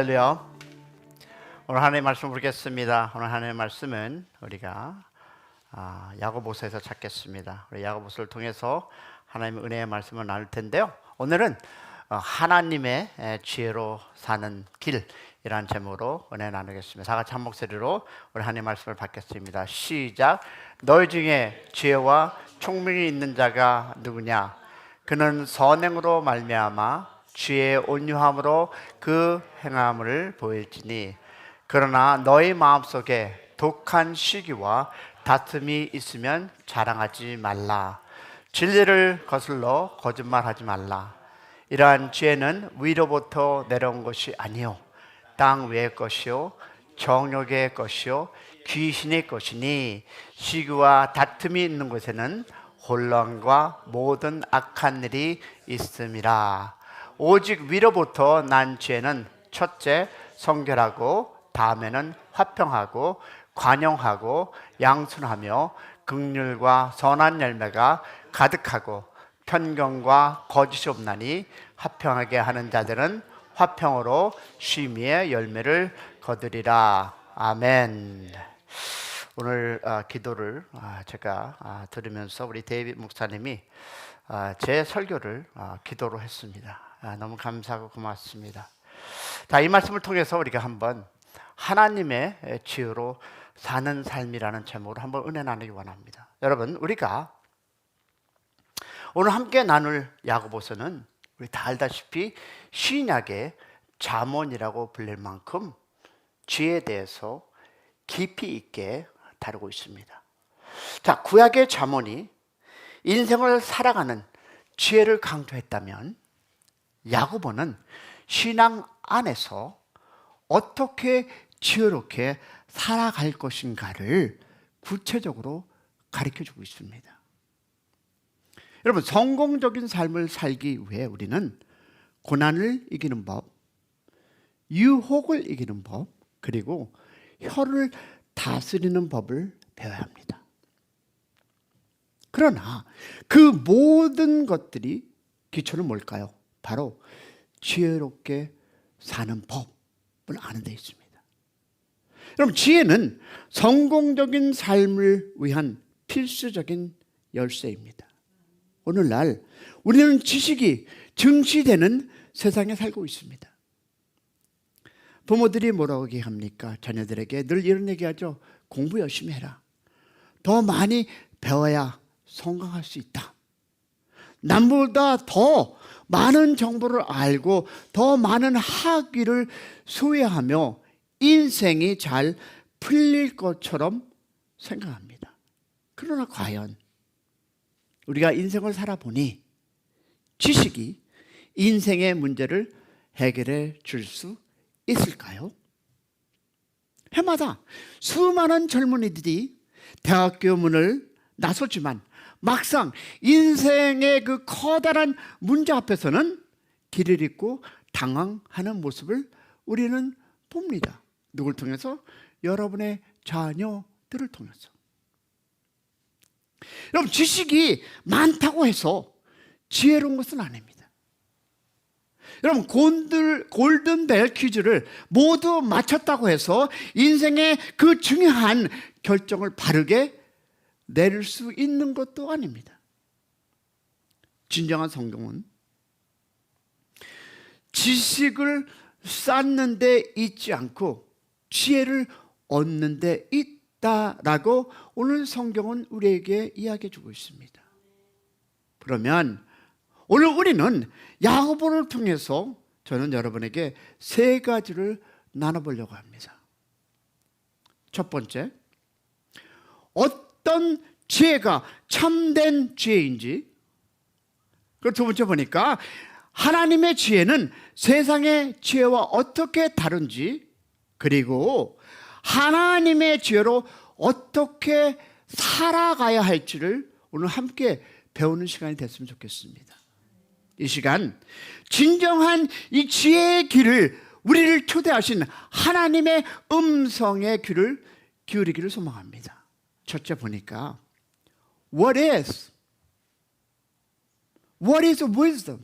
할렐루야. 오늘 하나님의 말씀 보겠습니다. 오늘 하나님의 말씀은 우리가 야고보서에서 찾겠습니다. 우리 야고보서를 통해서 하나님의 은혜의 말씀을 나눌 텐데요. 오늘은 하나님의 지혜로 사는 길이라는 제목으로 은혜 나누겠습니다. 다 같이 한 목소리로 우리 하나님의 말씀을 받겠습니다. 시작. 너희 중에 지혜와 총명이 있는 자가 누구냐? 그는 선행으로 말미암아 지혜의 온유함으로 그 행함을 보일지니, 그러나 너희 마음속에 독한 시기와 다툼이 있으면 자랑하지 말라. 진리를 거슬러 거짓말하지 말라. 이러한 지혜는 위로부터 내려온 것이 아니요 땅 위의 것이요 정욕의 것이요 귀신의 것이니, 시기와 다툼이 있는 곳에는 혼란과 모든 악한 일이 있음이라. 오직 위로부터 난 지혜는 첫째 성결하고, 다음에는 화평하고 관용하고 양순하며 긍휼과 선한 열매가 가득하고 편견과 거짓이 없나니, 화평하게 하는 자들은 화평으로 쉼의 열매를 거두리라. 아멘. 오늘 기도를 제가 들으면서 우리 데이빗 목사님이 제 설교를 기도로 했습니다. 너무 감사하고 고맙습니다. 자, 이 말씀을 통해서 우리가 한번 하나님의 지혜로 사는 삶이라는 제목으로 한번 은혜 나누기 원합니다. 여러분, 우리가 오늘 함께 나눌 야고보서는 우리 다 알다시피 신약의 잠언이라고 불릴 만큼 지혜에 대해서 깊이 있게 다루고 있습니다. 자, 구약의 잠언이 인생을 살아가는 지혜를 강조했다면, 야고보는 신앙 안에서 어떻게 지혜롭게 살아갈 것인가를 구체적으로 가르쳐주고 있습니다. 여러분, 성공적인 삶을 살기 위해 우리는 고난을 이기는 법, 유혹을 이기는 법, 그리고 혀를 다스리는 법을 배워야 합니다. 그러나 그 모든 것들이 기초는 뭘까요? 바로 지혜롭게 사는 법을 아는 데 있습니다. 여러분, 지혜는 성공적인 삶을 위한 필수적인 열쇠입니다. 오늘날 우리는 지식이 증시되는 세상에 살고 있습니다. 부모들이 뭐라고 얘기합니까? 자녀들에게 늘 이런 얘기하죠. 공부 열심히 해라. 더 많이 배워야 성공할 수 있다. 남보다 더 많은 정보를 알고 더 많은 학위를 소유하며 인생이 잘 풀릴 것처럼 생각합니다. 그러나 과연 우리가 인생을 살아보니 지식이 인생의 문제를 해결해 줄 수 있을까요? 해마다 수많은 젊은이들이 대학교 문을 나서지만 막상 인생의 그 커다란 문제 앞에서는 길을 잃고 당황하는 모습을 우리는 봅니다. 누굴 통해서? 여러분의 자녀들을 통해서. 여러분, 지식이 많다고 해서 지혜로운 것은 아닙니다. 여러분, 골든벨 퀴즈를 모두 맞췄다고 해서 인생의 그 중요한 결정을 바르게 내릴 수 있는 것도 아닙니다. 진정한 성공은 지식을 쌓는 데 있지 않고 지혜를 얻는 데 있다라고 오늘 성경은 우리에게 이야기해 주고 있습니다. 그러면 오늘 우리는 야고보를 통해서 저는 여러분에게 세 가지를 나눠보려고 합니다. 첫 번째, 어떤 지혜가 참된 지혜인지. 그리고 두 번째 보니까 하나님의 지혜는 세상의 지혜와 어떻게 다른지, 그리고 하나님의 지혜로 어떻게 살아가야 할지를 오늘 함께 배우는 시간이 됐으면 좋겠습니다. 이 시간 진정한 이 지혜의 길을 우리를 초대하신 하나님의 음성의 귀를 기울이기를 소망합니다. 첫째 보니까 What is wisdom?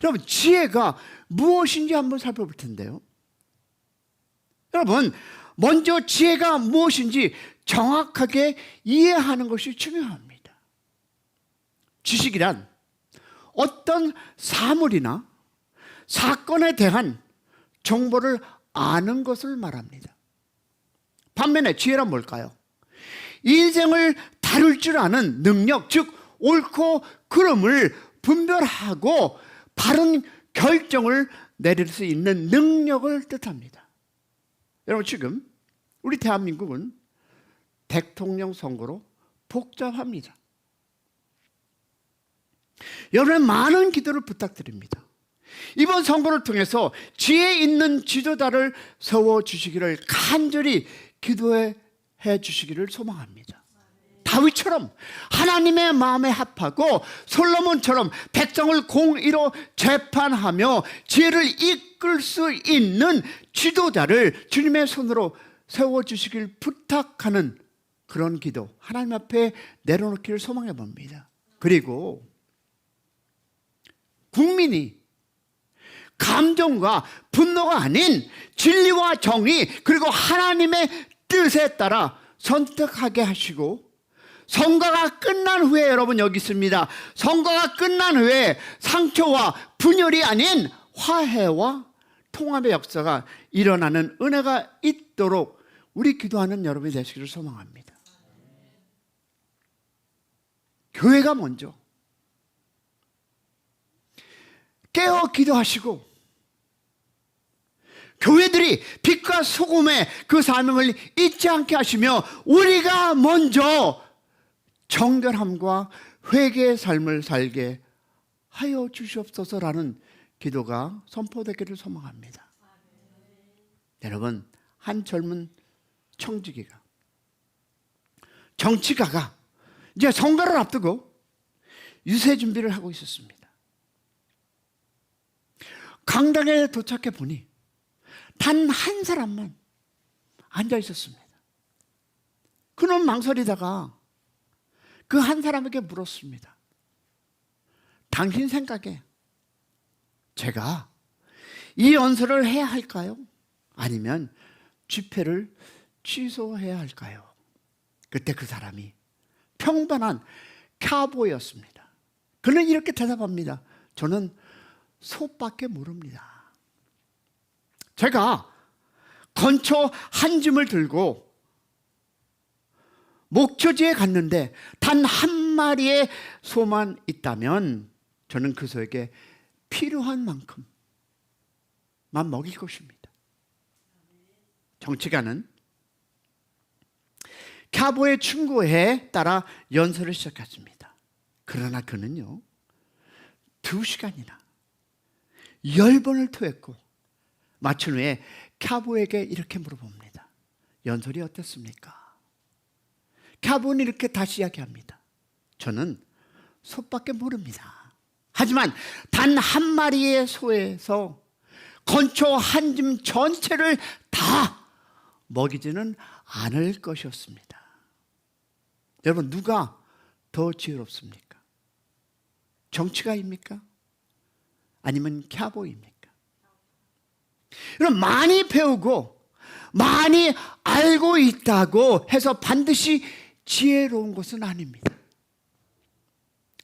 여러분, 지혜가 무엇인지 한번 살펴볼 텐데요. 여러분, 먼저 지혜가 무엇인지 정확하게 이해하는 것이 중요합니다. 지식이란 어떤 사물이나 사건에 대한 정보를 아는 것을 말합니다. 반면에 지혜란 뭘까요? 인생을 다룰 줄 아는 능력, 즉 옳고 그름을 분별하고 바른 결정을 내릴 수 있는 능력을 뜻합니다. 여러분, 지금 우리 대한민국은 대통령 선거로 복잡합니다. 여러분의 많은 기도를 부탁드립니다. 이번 선거를 통해서 지혜 있는 지도자를 세워주시기를 간절히 기도해 주시기를 소망합니다. 다윗처럼 하나님의 마음에 합하고 솔로몬처럼 백성을 공의로 재판하며 지혜를 이끌 수 있는 지도자를 주님의 손으로 세워주시길 부탁하는 그런 기도, 하나님 앞에 내려놓기를 소망해 봅니다. 그리고 국민이 감정과 분노가 아닌 진리와 정의, 그리고 하나님의 뜻에 따라 선택하게 하시고, 선거가 끝난 후에, 여러분 여기 있습니다, 선거가 끝난 후에 상처와 분열이 아닌 화해와 통합의 역사가 일어나는 은혜가 있도록 우리 기도하는 여러분이 되시기를 소망합니다. 교회가 먼저 깨어 기도하시고, 교회들이 빛과 소금의 그 사명을 잊지 않게 하시며, 우리가 먼저 정결함과 회개의 삶을 살게 하여 주시옵소서라는 기도가 선포되기를 소망합니다. 여러분, 한 젊은 청지기가, 정치가가 이제 선거를 앞두고 유세 준비를 하고 있었습니다. 강당에 도착해 보니 단 한 사람만 앉아 있었습니다. 그는 망설이다가 그 한 사람에게 물었습니다. 당신 생각에 제가 이 연설을 해야 할까요? 아니면 집회를 취소해야 할까요? 그때 그 사람이 평범한 캬보이였습니다. 그는 이렇게 대답합니다. 저는 솥밖에 모릅니다. 제가 건초 한 줌을 들고 목초지에 갔는데 단 한 마리의 소만 있다면 저는 그 소에게 필요한 만큼만 먹일 것입니다. 정치가는 캬보의 충고에 따라 연설을 시작했습니다. 그러나 그는요, 2시간이나 10번을 토했고 마친 후에 캬보에게 이렇게 물어봅니다. 연설이 어땠습니까? 캬보는 이렇게 다시 이야기합니다. 저는 솥밖에 모릅니다. 하지만 단 한 마리의 소에서 건초 한 줌 전체를 다 먹이지는 않을 것이었습니다. 여러분, 누가 더 지혜롭습니까? 정치가입니까? 아니면 캬보입니까? 여러분, 많이 배우고 많이 알고 있다고 해서 반드시 지혜로운 것은 아닙니다.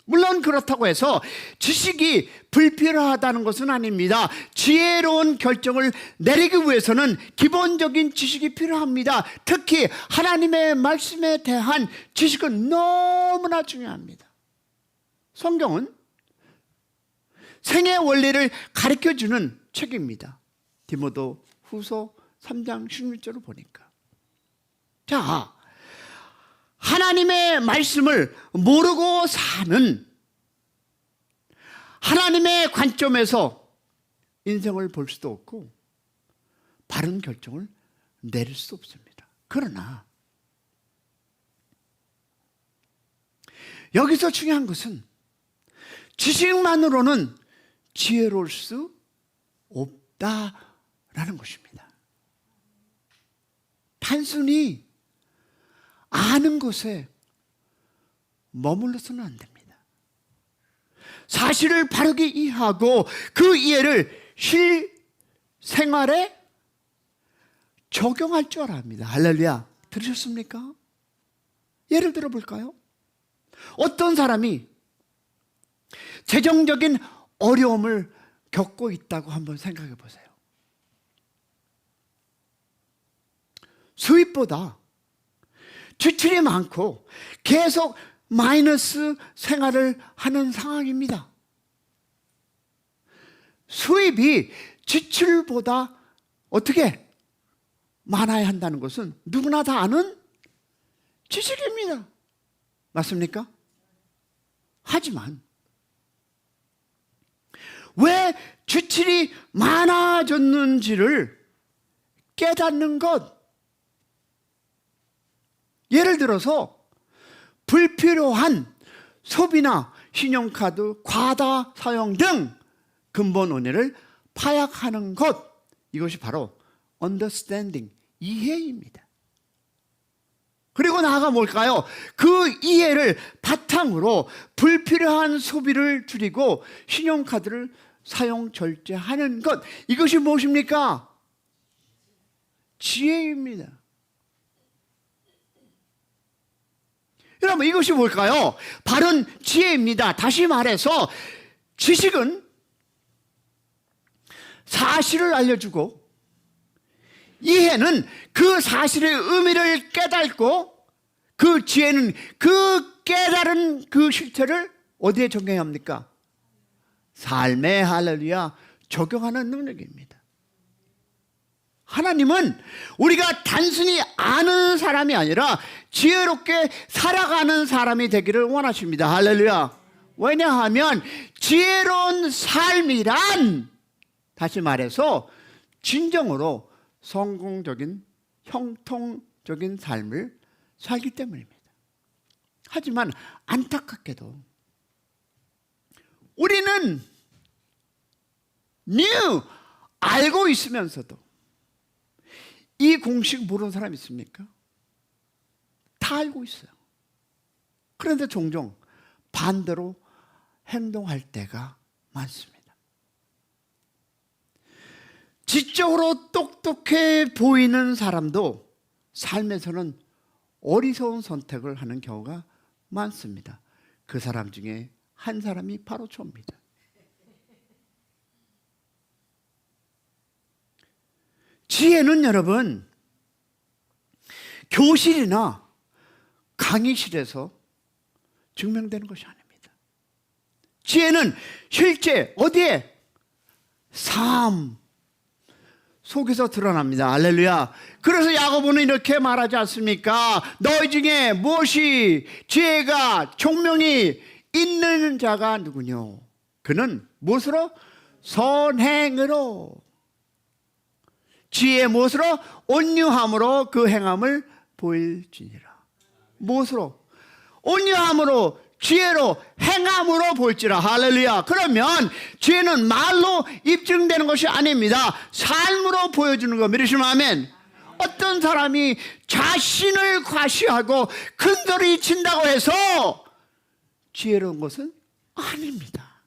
물론 그렇다고 해서 지식이 불필요하다는 것은 아닙니다. 지혜로운 결정을 내리기 위해서는 기본적인 지식이 필요합니다. 특히 하나님의 말씀에 대한 지식은 너무나 중요합니다. 성경은 생애 원리를 가르쳐주는 책입니다. 디모데 후서 3장 16절을 보니까, 자, 하나님의 말씀을 모르고 사는, 하나님의 관점에서 인생을 볼 수도 없고 바른 결정을 내릴 수 없습니다. 그러나 여기서 중요한 것은 지식만으로는 지혜로울 수 없다라는 것입니다. 단순히 아는 것에 머물러서는 안 됩니다. 사실을 바르게 이해하고 그 이해를 실생활에 적용할 줄 알아야. 할렐루야. 들으셨습니까? 예를 들어 볼까요? 어떤 사람이 재정적인 어려움을 겪고 있다고 한번 생각해 보세요. 수입보다 지출이 많고 계속 마이너스 생활을 하는 상황입니다. 수입이 지출보다 어떻게 많아야 한다는 것은 누구나 다 아는 지식입니다. 맞습니까? 하지만 왜 지출이 많아졌는지를 깨닫는 것, 예를 들어서 불필요한 소비나 신용카드 과다 사용 등 근본 원인을 파악하는 것, 이것이 바로 understanding, 이해입니다. 그리고 나아가 뭘까요? 그 이해를 바탕으로 불필요한 소비를 줄이고 신용카드를 사용 절제하는 것, 이것이 무엇입니까? 지혜입니다. 여러분, 이것이 뭘까요? 바른 지혜입니다. 다시 말해서 지식은 사실을 알려주고 이해는 그 사실의 의미를 깨닫고 그 지혜는 그 깨달은 그 실체를 어디에 적용해야 합니까? 삶에, 할렐루야, 적용하는 능력입니다. 하나님은 우리가 단순히 아는 사람이 아니라 지혜롭게 살아가는 사람이 되기를 원하십니다. 할렐루야. 왜냐하면 지혜로운 삶이란, 다시 말해서 진정으로 성공적인 형통적인 삶을 살기 때문입니다. 하지만 안타깝게도 우리는 알고 있으면서도 이 공식 모르는 사람 있습니까? 다 알고 있어요. 그런데 종종 반대로 행동할 때가 많습니다. 지적으로 똑똑해 보이는 사람도 삶에서는 어리석은 선택을 하는 경우가 많습니다. 그 사람 중에 한 사람이 바로 저입니다. 지혜는 여러분, 교실이나 강의실에서 증명되는 것이 아닙니다. 지혜는 실제 어디에? 삶 속에서 드러납니다. 할렐루야. 그래서 야고보는 이렇게 말하지 않습니까? 너희 중에 무엇이 지혜가 총명이 있는 자가 누구뇨? 그는 무엇으로? 선행으로. 지혜의 무엇으로? 온유함으로 그 행함을 보일지니라. 무엇으로? 온유함으로, 지혜로, 행함으로 볼지라. 할렐루야. 그러면 지혜는 말로 입증되는 것이 아닙니다. 삶으로 보여주는 거 믿으시면 아멘. 어떤 사람이 자신을 과시하고 큰소리 친다고 해서 지혜로운 것은 아닙니다.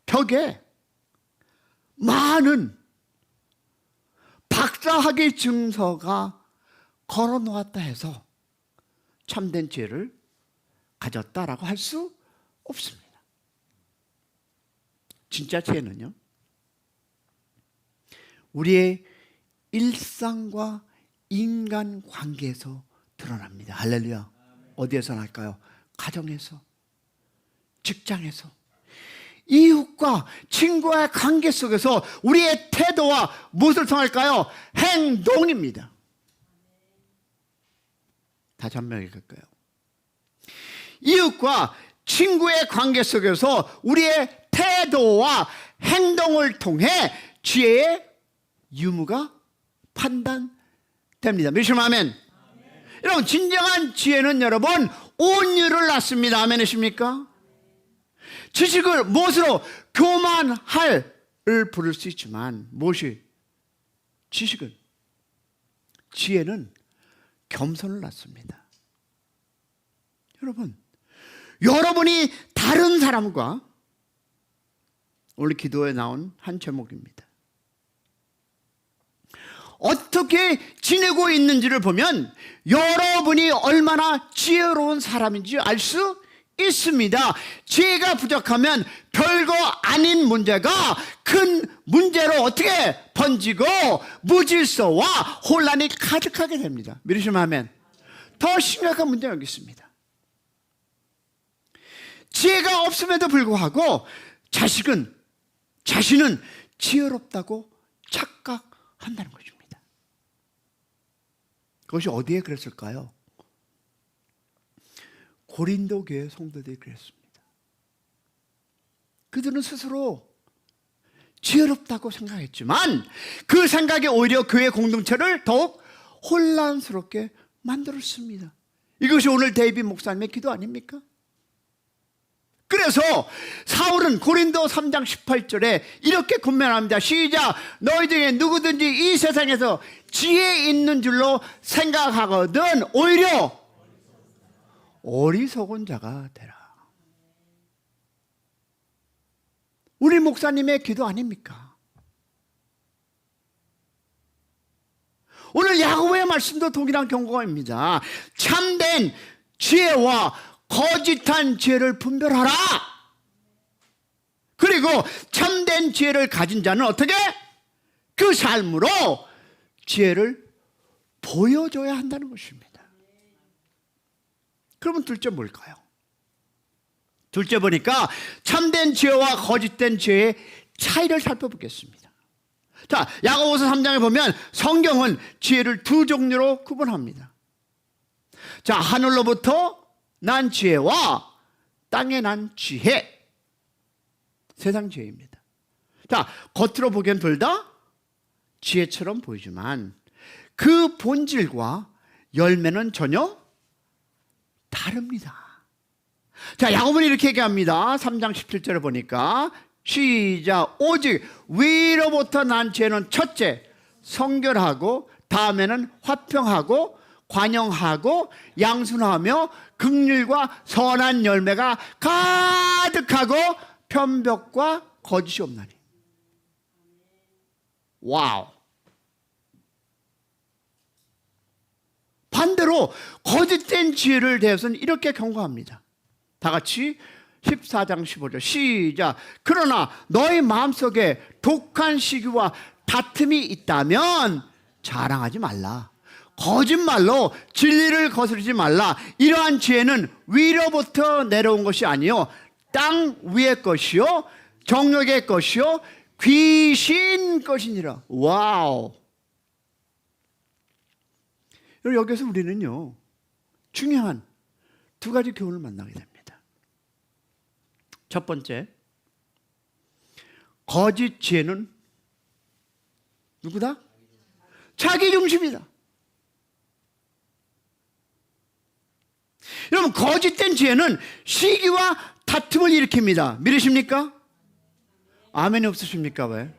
벽에 많은 박사학위 증서가 걸어 놓았다 해서 참된 지혜를 가졌다라고 할 수 없습니다. 진짜 지혜는요, 우리의 일상과 인간관계에서 드러납니다. 할렐루야. 어디에서 날까요? 가정에서, 직장에서, 이웃과 친구와의 관계 속에서 우리의 태도와 무엇을 통할까요? 행동입니다. 다시 한 번 읽을까요? 이웃과 친구의 관계 속에서 우리의 태도와 행동을 통해 지혜의 유무가 판단됩니다. 믿으시면 아멘. 여러분, 진정한 지혜는 여러분 온유를 낳습니다. 아멘이십니까? 지식을 무엇으로? 교만할을 부를 수 있지만 무엇이? 지식은, 지혜는 겸손을 낳습니다. 여러분, 여러분이 다른 사람과, 오늘 기도에 나온 한 제목입니다. 어떻게 지내고 있는지를 보면 여러분이 얼마나 지혜로운 사람인지 알 수 있습니다. 지혜가 부족하면 별거 아닌 문제가 큰 문제로 어떻게 번지고 무질서와 혼란이 가득하게 됩니다. 믿으시면 아멘. 더 심각한 문제가 여기 있습니다. 지혜가 없음에도 불구하고 자신은 지혜롭다고 착각한다는 것입니다. 그것이 어디에 그랬을까요? 고린도 교회 성도들이 그랬습니다. 그들은 스스로 지혜롭다고 생각했지만 그 생각이 오히려 교회 공동체를 더욱 혼란스럽게 만들었습니다. 이것이 오늘 데이빗 목사님의 기도 아닙니까? 그래서 사울은 고린도 3장 18절에 이렇게 권면합니다. 시작. 너희 중에 누구든지 이 세상에서 지혜 있는 줄로 생각하거든 오히려 어리석은 자가 되라. 우리 목사님의 기도 아닙니까? 오늘 야고보의 말씀도 동일한 경고입니다. 참된 지혜와 거짓한 지혜를 분별하라. 그리고 참된 지혜를 가진 자는 어떻게? 그 삶으로 지혜를 보여줘야 한다는 것입니다. 그러면 둘째 뭘까요? 둘째 보니까 참된 지혜와 거짓된 지혜의 차이를 살펴보겠습니다. 자, 야고보서 3장에 보면 성경은 지혜를 두 종류로 구분합니다. 자, 하늘로부터 난 지혜와 땅에 난 지혜. 세상 지혜입니다. 자, 겉으로 보기엔 둘 다 지혜처럼 보이지만 그 본질과 열매는 전혀 다릅니다. 자, 야고보는 이렇게 얘기합니다. 3장 17절에 보니까 시작. 오직 위로부터 난 지혜는 첫째 성결하고 다음에는 화평하고 관용하고 양순하며 긍휼과 선한 열매가 가득하고 편벽과 거짓이 없나니. 와우. 반대로 거짓된 지혜를 대해서는 이렇게 경고합니다. 다 같이 14장 15절 시작. 그러나 너희 마음속에 독한 시기와 다툼이 있다면 자랑하지 말라. 거짓말로 진리를 거스르지 말라. 이러한 지혜는 위로부터 내려온 것이 아니요 땅 위의 것이요 정욕의 것이요 귀신 것이니라. 와우. 여기서 우리는요 중요한 두 가지 교훈을 만나게 됩니다. 첫 번째, 거짓 지혜는 누구다? 자기 중심이다. 여러분, 거짓된 지혜는 시기와 다툼을 일으킵니다. 믿으십니까? 아멘이 없으십니까? 왜?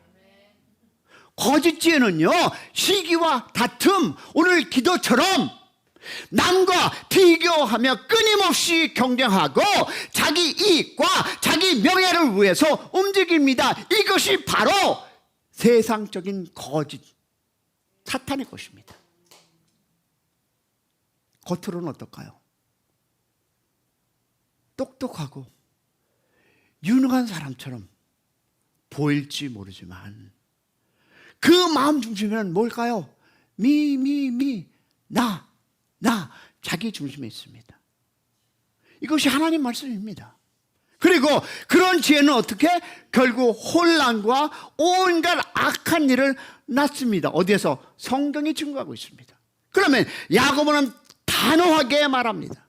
거짓 지혜는요 시기와 다툼, 오늘 기도처럼 남과 비교하며 끊임없이 경쟁하고 자기 이익과 자기 명예를 위해서 움직입니다. 이것이 바로 세상적인 거짓, 사탄의 것입니다. 겉으로는 어떨까요? 똑똑하고 유능한 사람처럼 보일지 모르지만 그 마음 중심에는 뭘까요? 나 자기 중심에 있습니다. 이것이 하나님 말씀입니다. 그리고 그런 지혜는 어떻게? 결국 혼란과 온갖 악한 일을 낳습니다. 어디에서? 성경이 증거하고 있습니다. 그러면 야고보는 단호하게 말합니다.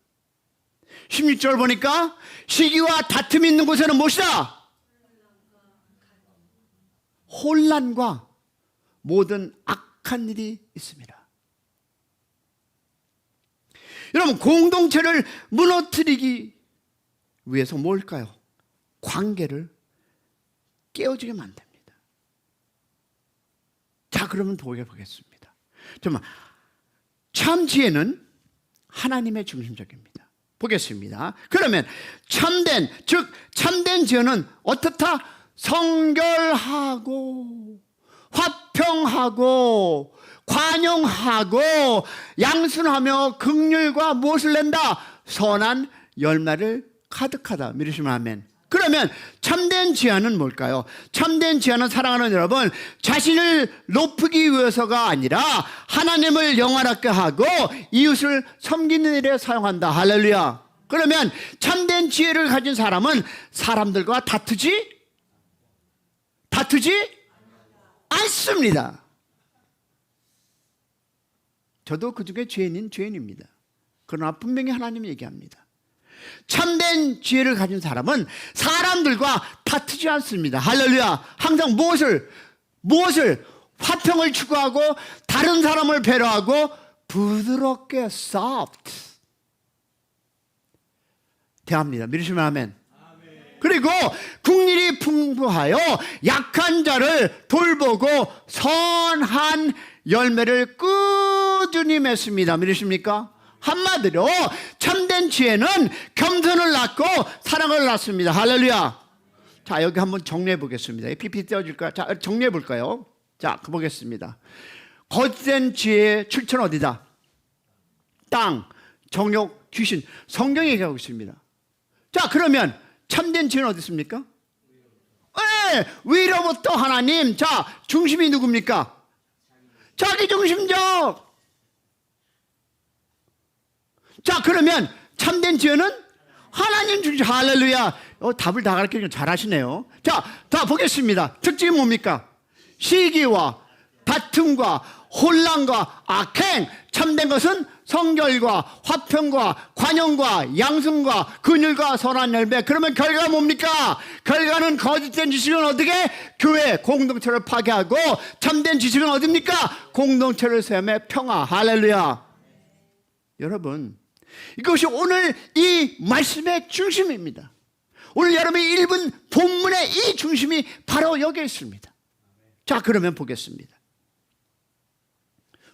16절 보니까 시기와 다툼이 있는 곳에는 무엇이다? 혼란과 모든 악한 일이 있습니다. 여러분, 공동체를 무너뜨리기 위해서 뭘까요? 관계를 깨어지게 만듭니다. 자, 그러면 보겠습니다. 정말 참 지혜는 하나님의 중심적입니다. 보겠습니다. 그러면 참된 지혜는 어떻다? 성결하고 화평하고 관용하고 양순하며 긍휼과 무엇을 낸다? 선한 열매를 가득하다. 믿으시면 아멘. 그러면 참된 지혜는 뭘까요? 참된 지혜는 사랑하는 여러분, 자신을 높이기 위해서가 아니라 하나님을 영화롭게 하고 이웃을 섬기는 일에 사용한다. 할렐루야. 그러면 참된 지혜를 가진 사람은 사람들과 다투지 않습니다. 저도 그 중에 죄인입니다. 그러나 분명히 하나님이 얘기합니다. 참된 지혜를 가진 사람은 사람들과 다투지 않습니다. 할렐루야. 항상 무엇을 화평을 추구하고 다른 사람을 배려하고 부드럽게 soft 대합니다. 믿으시면 아멘. 그리고 국률이 풍부하여 약한 자를 돌보고 선한 열매를 꾸준히 맺습니다. 믿으십니까? 한마디로 참된 지혜는 겸손을 낳고 사랑을 낳습니다. 할렐루야. 자, 여기 한번 정리해 보겠습니다. PPT 띄워줄까요? 자, 정리해 볼까요? 자, 보겠습니다. 거짓된 지혜의 출처는 어디다? 땅, 정욕, 귀신. 성경이 얘기하고 있습니다. 자, 그러면 참된 지혜는 어디 있습니까? 네, 위로부터 하나님. 자, 중심이 누굽니까? 자기 중심적. 자, 그러면 참된 지혜는 하나님 중심. 할렐루야. 답을 다 가르치는 잘하시네요. 자, 다 보겠습니다. 특징이 뭡니까? 시기와 다툼과 혼란과 악행. 참된 것은 성결과 화평과 관용과 양승과 긍휼과 선한 열매. 그러면 결과가 뭡니까? 결과는 거짓된 지식은 어떻게? 교회 공동체를 파괴하고 참된 지식은 어딥니까? 공동체를 세우며 평화. 할렐루야. 여러분, 이것이 오늘 이 말씀의 중심입니다. 오늘 여러분이 읽은 본문의 이 중심이 바로 여기에 있습니다. 자, 그러면 보겠습니다.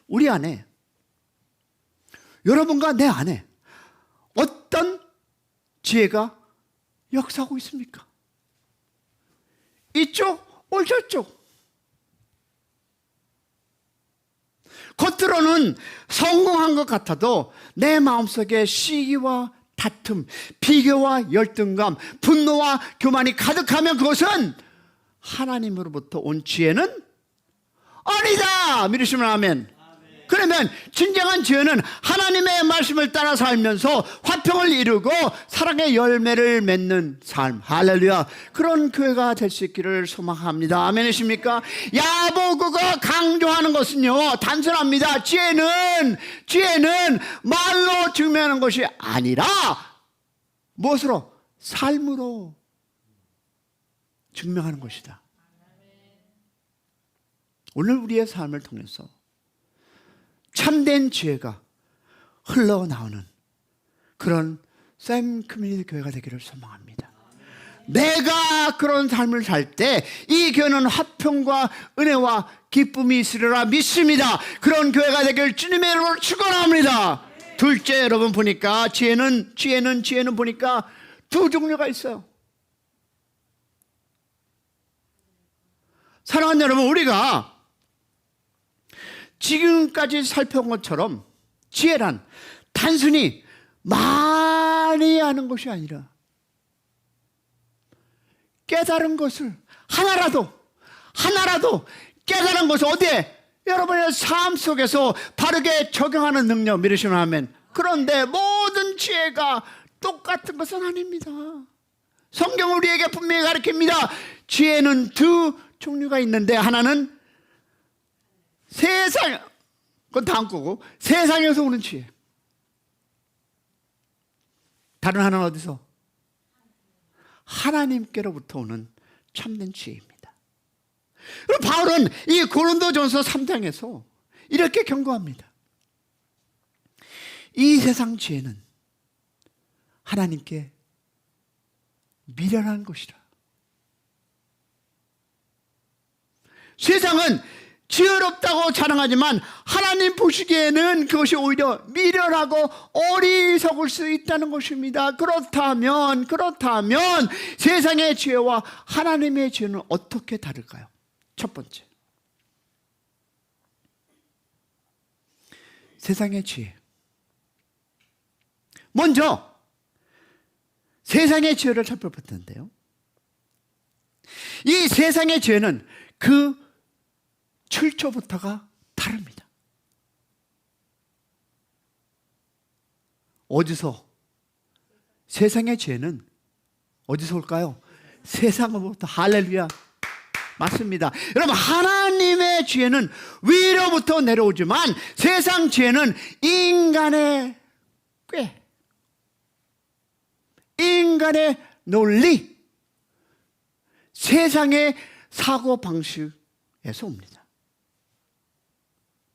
우리 안에, 여러분과 내 안에 어떤 지혜가 역사하고 있습니까? 이쪽, 저쪽. 겉으로는 성공한 것 같아도 내 마음속에 시기와 다툼, 비교와 열등감, 분노와 교만이 가득하면 그것은 하나님으로부터 온 지혜는 아니다. 믿으시면 아멘. 그러면 진정한 지혜는 하나님의 말씀을 따라 살면서 화평을 이루고 사랑의 열매를 맺는 삶. 할렐루야. 그런 교회가 될 수 있기를 소망합니다. 아멘이십니까? 야고보가 강조하는 것은요, 단순합니다. 지혜는 말로 증명하는 것이 아니라 무엇으로? 삶으로 증명하는 것이다. 오늘 우리의 삶을 통해서 참된 지혜가 흘러나오는 그런 샘 커뮤니티 교회가 되기를 소망합니다. 내가 그런 삶을 살 때 이 교회는 화평과 은혜와 기쁨이 있으리라 믿습니다. 그런 교회가 되기를 주님의 이름으로 축원합니다. 둘째, 여러분 보니까 지혜는 보니까 두 종류가 있어요. 사랑하는 여러분, 우리가 지금까지 살펴본 것처럼 지혜란 단순히 많이 아는 것이 아니라 깨달은 것을 하나라도 깨달은 것을 어디에? 여러분의 삶 속에서 바르게 적용하는 능력. 믿으시면 아멘. 그런데 모든 지혜가 똑같은 것은 아닙니다. 성경은 우리에게 분명히 가르칩니다. 지혜는 두 종류가 있는데 하나는 그건 다음 거고, 세상에서 오는 지혜. 다른 하나는 어디서? 하나님께로부터 오는 참된 지혜입니다. 그럼 바울은 이 고린도전서 3장에서 이렇게 경고합니다. 이 세상 지혜는 하나님께 미련한 것이라. 세상은 지혜롭다고 자랑하지만 하나님 보시기에는 그것이 오히려 미련하고 어리석을 수 있다는 것입니다. 그렇다면 세상의 지혜와 하나님의 지혜는 어떻게 다를까요? 첫 번째, 세상의 지혜. 먼저 세상의 지혜를 살펴볼 텐데요, 이 세상의 지혜는 그 출처부터가 다릅니다. 어디서? 세상의 지혜는 어디서 올까요? 세상으로부터. 할렐루야. 맞습니다. 여러분, 하나님의 지혜는 위로부터 내려오지만 세상 지혜는 인간의 꾀, 인간의 논리, 세상의 사고방식에서 옵니다.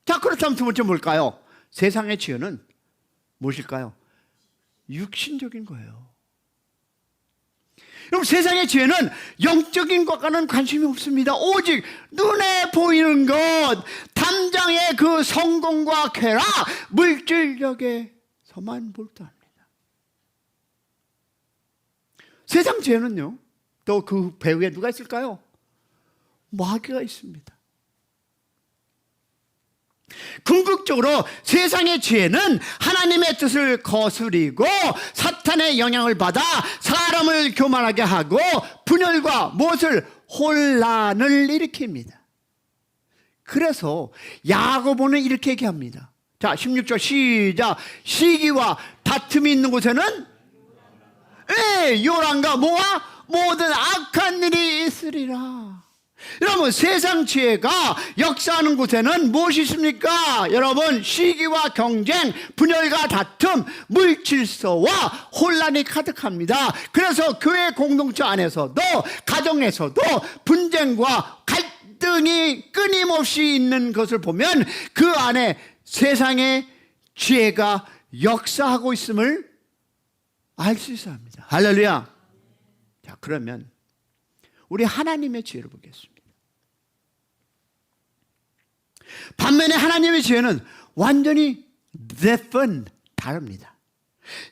자, 그렇다면 두 번째 뭘까요? 세상의 지혜는 무엇일까요? 육신적인 거예요. 여러분, 세상의 지혜는 영적인 것과는 관심이 없습니다. 오직 눈에 보이는 것, 당장의 그 성공과 쾌락, 물질력에서만 몰두합니다. 세상 지혜는요, 또 그 배후에 누가 있을까요? 마귀가 있습니다. 궁극적으로 세상의 지혜는 하나님의 뜻을 거스리고 사탄의 영향을 받아 사람을 교만하게 하고 분열과 무엇을? 혼란을 일으킵니다. 그래서 야고보는 이렇게 얘기합니다. 자, 16절 시작. 시기와 다툼이 있는 곳에는 요란과 뭐와 모든 악한 일이 있으리라. 여러분, 세상 지혜가 역사하는 곳에는 무엇이 있습니까? 여러분, 시기와 경쟁, 분열과 다툼, 물질서와 혼란이 가득합니다. 그래서 교회 공동체 안에서도 가정에서도 분쟁과 갈등이 끊임없이 있는 것을 보면 그 안에 세상의 지혜가 역사하고 있음을 알 수 있어야 합니다. 할렐루야. 자, 그러면 우리 하나님의 지혜를 보겠습니다. 반면에 하나님의 지혜는 완전히 다릅니다.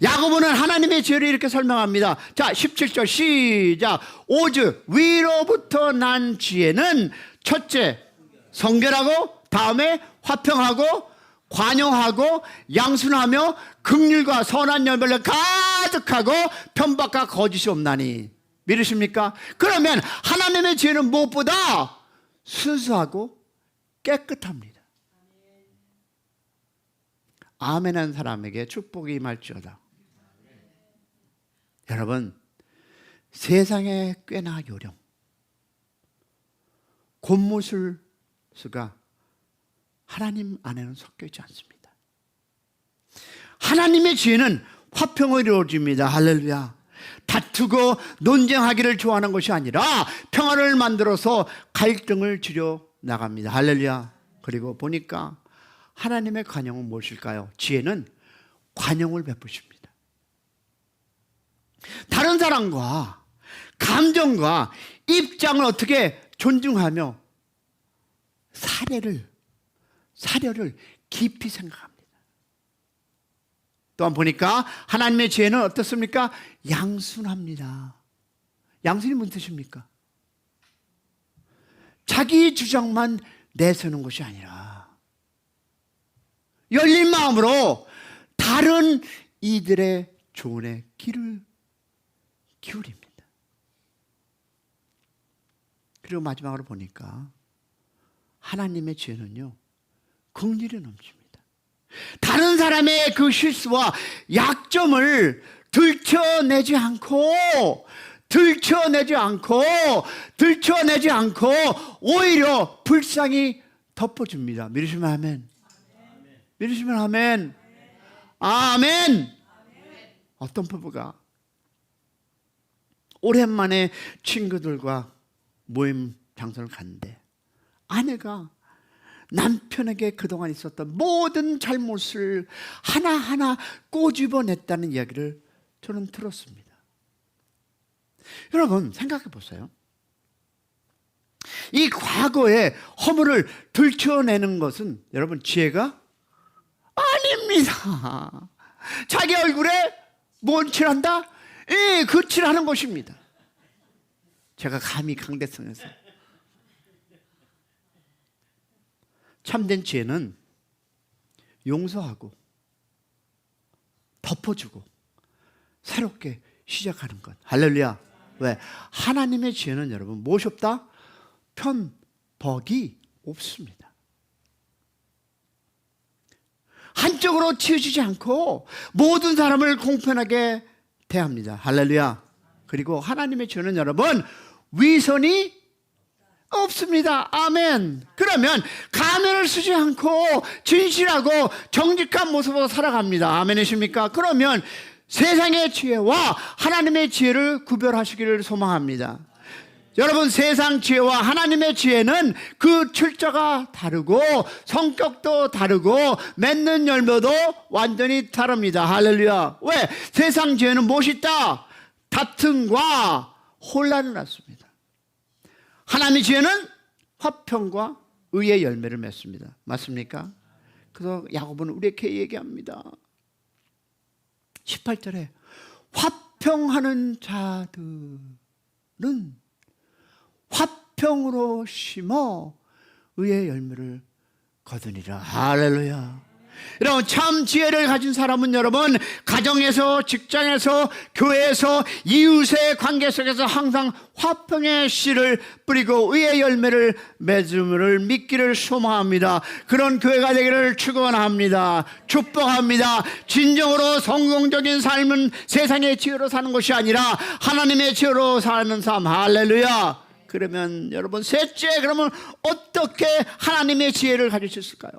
야고보는 하나님의 지혜를 이렇게 설명합니다. 자, 17절 시작. 오직 위로부터 난 지혜는 첫째 성결하고, 다음에 화평하고, 관용하고, 양순하며 긍휼과 선한 열매를 가득하고 편박과 거짓이 없나니. 믿으십니까? 그러면 하나님의 지혜는 무엇보다 순수하고 깨끗합니다. 아멘한 사람에게 축복이 임할지어다. 여러분, 세상의 꾀나 요령, 곤모술수가 하나님 안에는 섞여 있지 않습니다. 하나님의 지혜는 화평을 이루어집니다. 할렐루야. 다투고 논쟁하기를 좋아하는 것이 아니라 평화를 만들어서 갈등을 줄여 나갑니다. 할렐루야. 그리고 보니까 하나님의 관용은 무엇일까요? 지혜는 관용을 베푸십니다. 다른 사람과 감정과 입장을 어떻게 존중하며 사려를 깊이 생각합니다. 또한 보니까 하나님의 지혜는 어떻습니까? 양순합니다. 양순이 무슨 뜻입니까? 자기 주장만 내세우는 것이 아니라 열린 마음으로 다른 이들의 조언에 귀를 기울입니다. 그리고 마지막으로 보니까 하나님의 지혜는요, 긍휼이 넘칩니다. 다른 사람의 그 실수와 약점을 들춰내지 않고 오히려 불쌍히 덮어줍니다. 믿으시면 아멘. 믿으시면 아멘. 아멘. 어떤 부부가 오랜만에 친구들과 모임 장소를 갔는데 아내가 남편에게 그동안 있었던 모든 잘못을 하나하나 꼬집어냈다는 이야기를 저는 들었습니다. 여러분, 생각해 보세요. 이 과거의 허물을 들춰내는 것은 여러분 지혜가 아닙니다. 자기 얼굴에 뭔 칠한다? 그 칠하는 것입니다. 제가 감히 강대성에서 참된 지혜는 용서하고 덮어주고 새롭게 시작하는 것. 할렐루야. 왜? 하나님의 지혜는 여러분 무엇이 없다? 편법이 없습니다. 한쪽으로 치우치지 않고 모든 사람을 공평하게 대합니다. 할렐루야. 그리고 하나님의 지혜는 여러분 위선이 없습니다. 아멘. 그러면 가면을 쓰지 않고 진실하고 정직한 모습으로 살아갑니다. 아멘이십니까? 그러면 세상의 지혜와 하나님의 지혜를 구별하시기를 소망합니다. 여러분, 세상 지혜와 하나님의 지혜는 그 출처가 다르고 성격도 다르고 맺는 열매도 완전히 다릅니다. 할렐루야. 왜? 세상 지혜는 무엇이 있다? 다툼과 혼란을 낳습니다. 하나님의 지혜는 화평과 의의 열매를 맺습니다. 맞습니까? 그래서 야고보는 우리에게 얘기합니다. 18절에 화평하는 자들은 화평으로 심어 의의 열매를 거두니라. 할렐루야. 여러분, 참 지혜를 가진 사람은 여러분 가정에서, 직장에서, 교회에서, 이웃의 관계 속에서 항상 화평의 씨를 뿌리고 의의 열매를 맺음을 믿기를 소망합니다. 그런 교회가 되기를 축원합니다. 축복합니다. 진정으로 성공적인 삶은 세상의 지혜로 사는 것이 아니라 하나님의 지혜로 사는 삶. 할렐루야. 그러면 여러분, 셋째, 그러면 어떻게 하나님의 지혜를 가질 수 있을까요?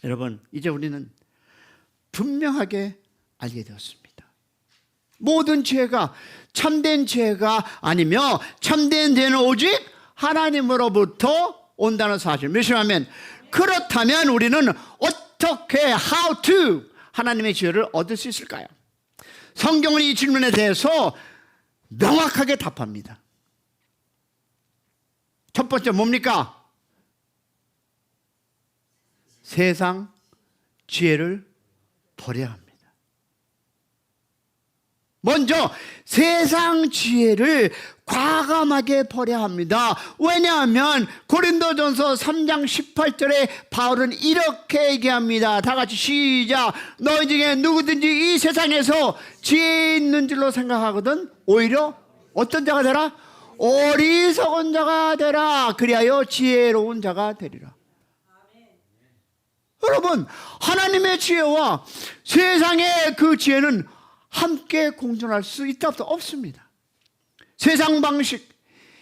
여러분, 이제 우리는 분명하게 알게 되었습니다. 모든 지혜가 참된 지혜가 아니며 참된 지혜는 오직 하나님으로부터 온다는 사실. 몇시하면 그렇다면 우리는 어떻게 how to 하나님의 지혜를 얻을 수 있을까요? 성경은 이 질문에 대해서 명확하게 답합니다. 첫 번째 뭡니까? 세상 지혜를 버려야 합니다. 먼저 세상 지혜를 과감하게 버려야 합니다. 왜냐하면 고린도전서 3장 18절에 바울은 이렇게 얘기합니다. 다 같이 시작. 너희 중에 누구든지 이 세상에서 지혜 있는 줄로 생각하거든 오히려 어떤 자가 되라? 어리석은 자가 되라. 그리하여 지혜로운 자가 되리라. 여러분, 하나님의 지혜와 세상의 그 지혜는 함께 공존할 수 있다 없습니다. 세상 방식,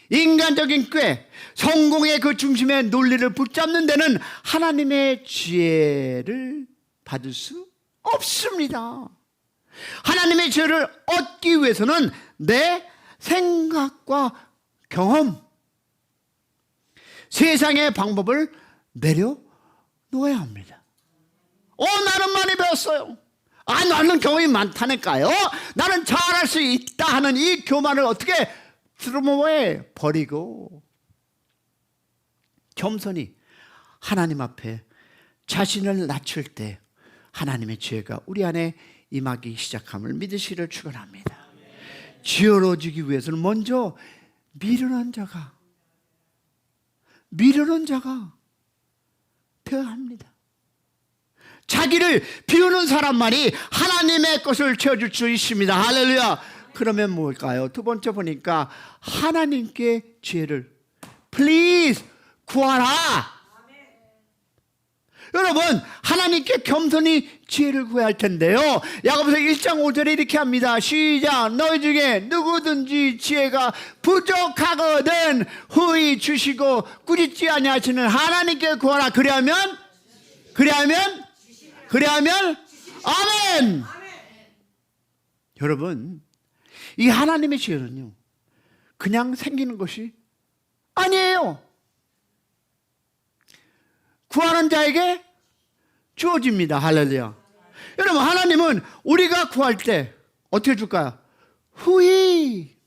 인간적인 꾀, 성공의 그 중심의 논리를 붙잡는 데는 하나님의 지혜를 받을 수 없습니다. 하나님의 지혜를 얻기 위해서는 내 생각과 경험, 세상의 방법을 내려놓아야 합니다. 나는 많이 배웠어요. 나는 경험이 많다니까요. 나는 잘할 수 있다 하는 이 교만을 어떻게 드러머에 버리고 겸손히 하나님 앞에 자신을 낮출 때 하나님의 지혜가 우리 안에 임하기 시작함을 믿으시기를 축원합니다. 지혜로워지기 위해서는 먼저 미련한 자가 되어야 합니다. 자기를 비우는 사람만이 하나님의 것을 채워줄 수 있습니다. 할렐루야. 그러면 뭘까요? 두 번째 보니까 하나님께 지혜를 please 구하라. 여러분, 하나님께 겸손히 지혜를 구해야 할 텐데요. 야고보서 1장 5절에 이렇게 합니다. 시작. 너희 중에 누구든지 지혜가 부족하거든 후히 주시고 꾸짖지 아니하시는 하나님께 구하라. 그리하면 아멘. 여러분, 이 하나님의 지혜는요 그냥 생기는 것이 아니에요. 구하는 자에게 주어집니다. 할렐루야. 여러분, 하나님은 우리가 구할 때 어떻게 줄까요? 후히.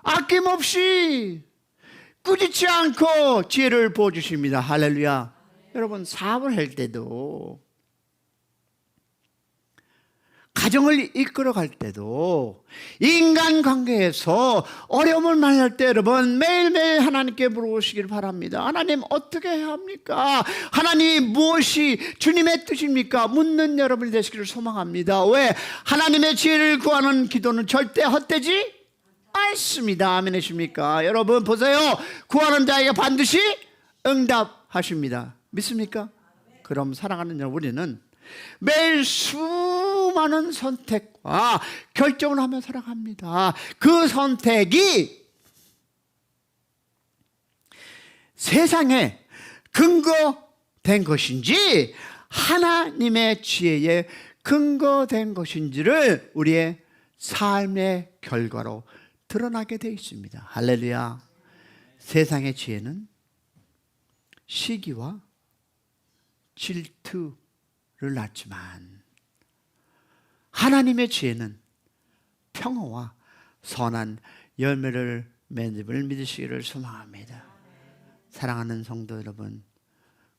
아낌없이 꾸짖지 않고 지혜를 부어주십니다. 할렐루야. 여러분, 사업을 할 때도, 가정을 이끌어갈 때도, 인간관계에서 어려움을 만날 때 여러분 매일매일 하나님께 물어보시길 바랍니다. 하나님, 어떻게 해야 합니까? 하나님, 무엇이 주님의 뜻입니까? 묻는 여러분이 되시기를 소망합니다. 왜? 하나님의 지혜를 구하는 기도는 절대 헛되지 않습니다. 아멘이십니까? 여러분 보세요. 구하는 자에게 반드시 응답하십니다. 믿습니까? 그럼 사랑하는 여러분, 우리는 매일 수많은 선택과 결정을 하며 살아갑니다. 그 선택이 세상에 근거된 것인지 하나님의 지혜에 근거된 것인지를 우리의 삶의 결과로 드러나게 되어 있습니다. 할렐루야. 세상의 지혜는 시기와 질투를 낳지만 하나님의 지혜는 평화와 선한 열매를 맺음을 믿으시기를 소망합니다. 사랑하는 성도 여러분,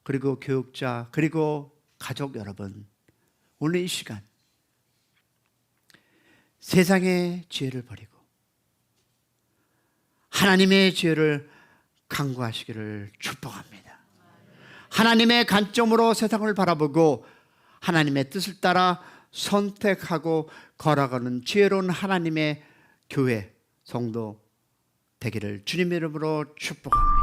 그리고 교육자, 그리고 가족 여러분, 오늘 이 시간 세상의 지혜를 버리고 하나님의 지혜를 강구하시기를 축복합니다. 하나님의 관점으로 세상을 바라보고 하나님의 뜻을 따라 선택하고 걸어가는 지혜로운 하나님의 교회 성도 되기를 주님의 이름으로 축복합니다.